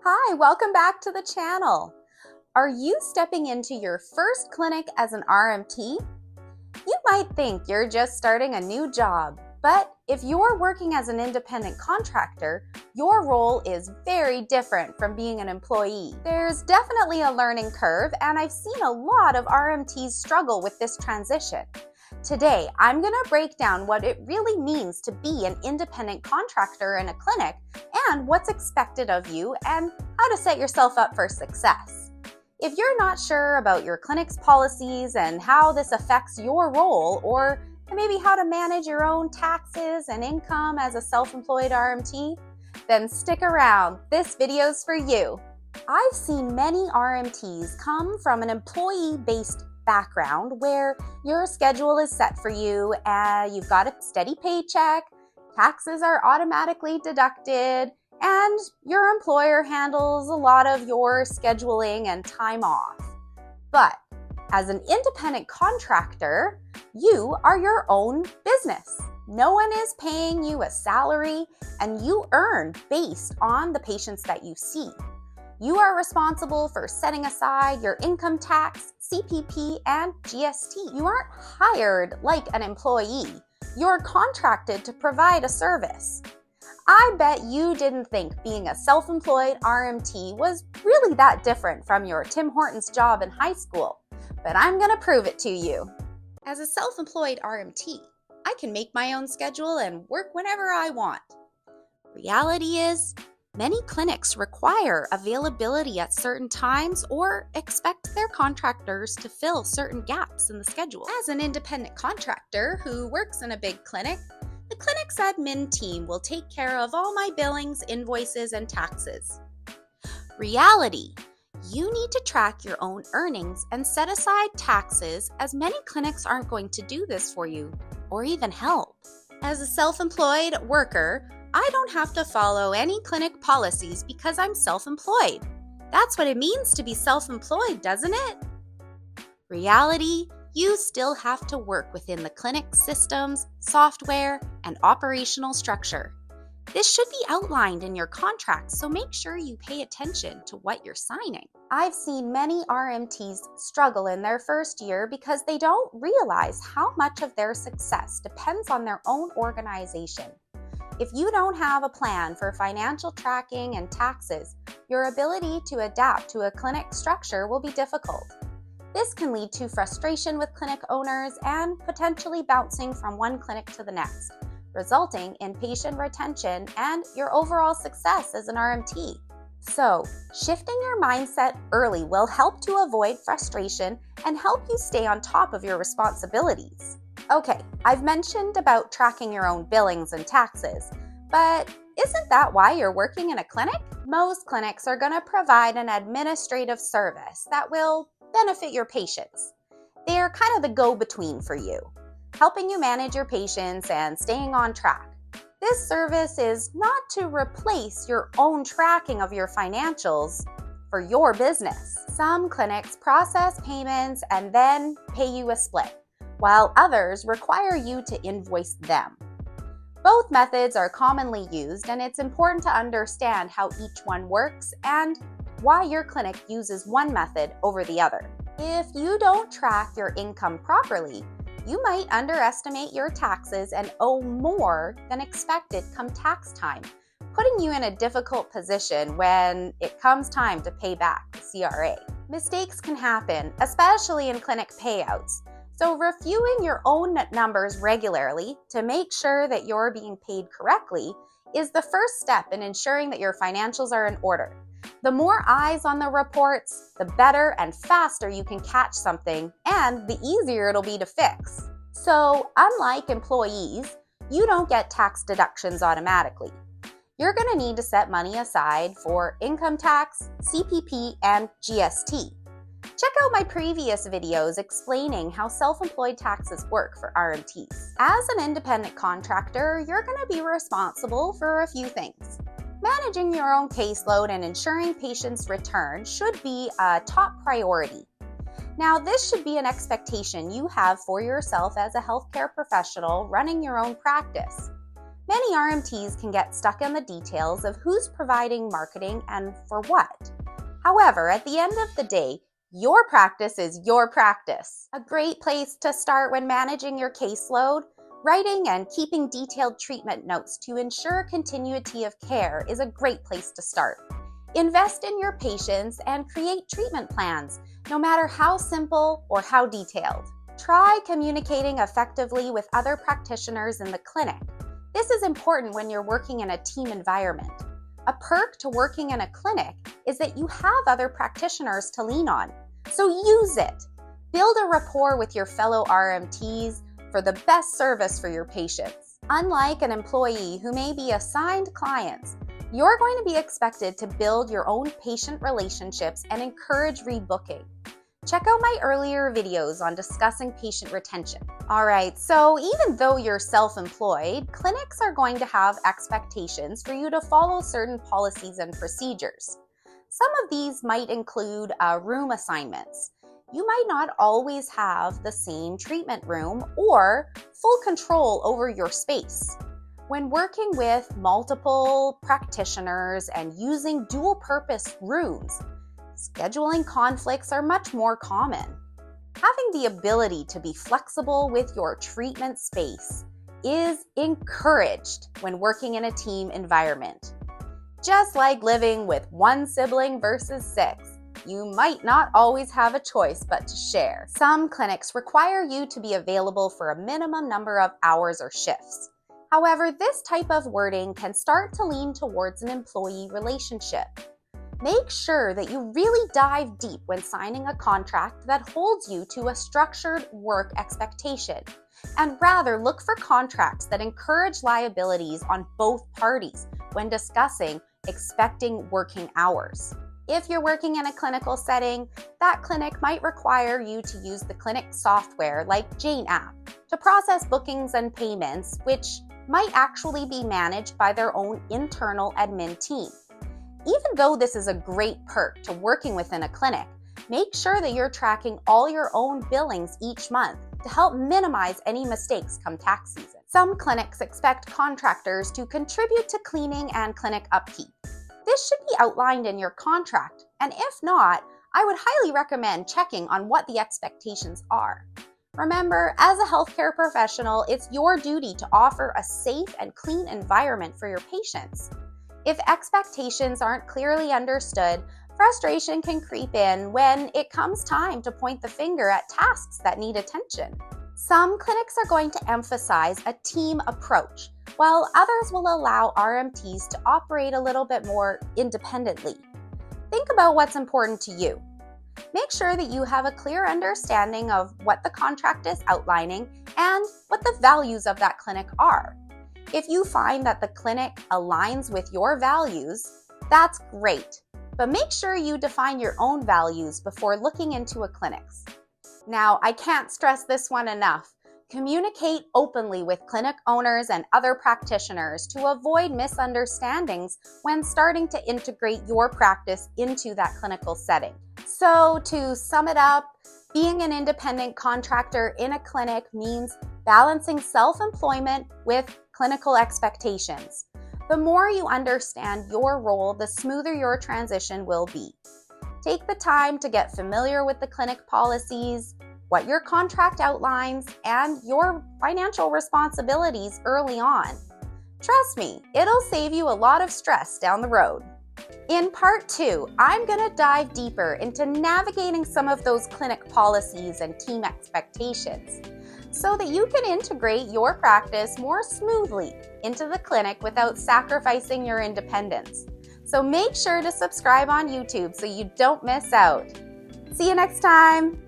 Hi, welcome back to the channel. Are you stepping into your first clinic as an RMT? You might think you're just starting a new job, but if you're working as an independent contractor, your role is very different from being an employee. There's definitely a learning curve, and I've seen a lot of RMTs struggle with this transition. Today, I'm going to break down what it really means to be an independent contractor in a clinic and what's expected of you and how to set yourself up for success. If you're not sure about your clinic's policies and how this affects your role, or maybe how to manage your own taxes and income as a self-employed RMT, then stick around. This video's for you. I've seen many RMTs come from an employee-based background where your schedule is set for you, you've got a steady paycheck, taxes are automatically deducted, and your employer handles a lot of your scheduling and time off. But as an independent contractor, you are your own business. No one is paying you a salary, and you earn based on the patients that you see. You are responsible for setting aside your income tax, CPP, and GST. You aren't hired like an employee. You're contracted to provide a service. I bet you didn't think being a self-employed RMT was really that different from your Tim Hortons job in high school, but I'm going to prove it to you. As a self-employed RMT, I can make my own schedule and work whenever I want. Reality is, many clinics require availability at certain times or expect their contractors to fill certain gaps in the schedule. As an independent contractor who works in a big clinic, the clinic's admin team will take care of all my billings, invoices, and taxes. Reality: you need to track your own earnings and set aside taxes, as many clinics aren't going to do this for you or even help. As a self-employed worker, I don't have to follow any clinic policies because I'm self-employed. That's what it means to be self-employed, doesn't it? Reality: you still have to work within the clinic's systems, software, and operational structure. This should be outlined in your contract, so make sure you pay attention to what you're signing. I've seen many RMTs struggle in their first year because they don't realize how much of their success depends on their own organization. If you don't have a plan for financial tracking and taxes, your ability to adapt to a clinic structure will be difficult. This can lead to frustration with clinic owners and potentially bouncing from one clinic to the next, resulting in patient retention and your overall success as an RMT. So, shifting your mindset early will help to avoid frustration and help you stay on top of your responsibilities. Okay, I've mentioned about tracking your own billings and taxes, but isn't that why you're working in a clinic? Most clinics are going to provide an administrative service that will benefit your patients. They're kind of the go-between for you, helping you manage your patients and staying on track. This service is not to replace your own tracking of your financials for your business. Some clinics process payments and then pay you a split, while others require you to invoice them. Both methods are commonly used, and it's important to understand how each one works and why your clinic uses one method over the other. If you don't track your income properly, you might underestimate your taxes and owe more than expected come tax time, putting you in a difficult position when it comes time to pay back the CRA. Mistakes can happen, especially in clinic payouts. So reviewing your own numbers regularly to make sure that you're being paid correctly is the first step in ensuring that your financials are in order. The more eyes on the reports, the better and faster you can catch something, and the easier it'll be to fix. So, unlike employees, you don't get tax deductions automatically. You're going to need to set money aside for income tax, CPP, and GST. Check out my previous videos explaining how self-employed taxes work for RMTs. As an independent contractor, you're going to be responsible for a few things. Managing your own caseload and ensuring patients' return should be a top priority. Now, this should be an expectation you have for yourself as a healthcare professional running your own practice. Many RMTs can get stuck in the details of who's providing marketing and for what. However, at the end of the day, your practice is your practice. A great place to start when managing your caseload, writing and keeping detailed treatment notes to ensure continuity of care is a great place to start. Invest in your patients and create treatment plans, no matter how simple or how detailed. Try communicating effectively with other practitioners in the clinic. This is important when you're working in a team environment. A perk to working in a clinic is that you have other practitioners to lean on, so use it. Build a rapport with your fellow RMTs for the best service for your patients. Unlike an employee who may be assigned clients, you're going to be expected to build your own patient relationships and encourage rebooking. Check out my earlier videos on discussing patient retention. Alright, so even though you're self-employed, clinics are going to have expectations for you to follow certain policies and procedures. Some of these might include room assignments. You might not always have the same treatment room or full control over your space. When working with multiple practitioners and using dual-purpose rooms, scheduling conflicts are much more common. Having the ability to be flexible with your treatment space is encouraged when working in a team environment. Just like living with one sibling versus 6, you might not always have a choice but to share. Some clinics require you to be available for a minimum number of hours or shifts. However, this type of wording can start to lean towards an employee relationship. Make sure that you really dive deep when signing a contract that holds you to a structured work expectation, and rather look for contracts that encourage liabilities on both parties when discussing expecting working hours. If you're working in a clinical setting, that clinic might require you to use the clinic software like Jane app to process bookings and payments, which might actually be managed by their own internal admin team. Even though this is a great perk to working within a clinic, make sure that you're tracking all your own billings each month to help minimize any mistakes come tax season. Some clinics expect contractors to contribute to cleaning and clinic upkeep. This should be outlined in your contract, and if not, I would highly recommend checking on what the expectations are. Remember, as a healthcare professional, it's your duty to offer a safe and clean environment for your patients. If expectations aren't clearly understood, frustration can creep in when it comes time to point the finger at tasks that need attention. Some clinics are going to emphasize a team approach, while others will allow RMTs to operate a little bit more independently. Think about what's important to you. Make sure that you have a clear understanding of what the contract is outlining and what the values of that clinic are. If you find that the clinic aligns with your values, that's great, but make sure you define your own values before looking into a clinic's. Now, I can't stress this one enough. Communicate openly with clinic owners and other practitioners to avoid misunderstandings when starting to integrate your practice into that clinical setting. So, to sum it up, being an independent contractor in a clinic means balancing self-employment with clinical expectations. The more you understand your role, the smoother your transition will be. Take the time to get familiar with the clinic policies, what your contract outlines, and your financial responsibilities early on. Trust me, it'll save you a lot of stress down the road. In part 2, I'm going to dive deeper into navigating some of those clinic policies and team expectations so that you can integrate your practice more smoothly into the clinic without sacrificing your independence. So make sure to subscribe on YouTube so you don't miss out. See you next time!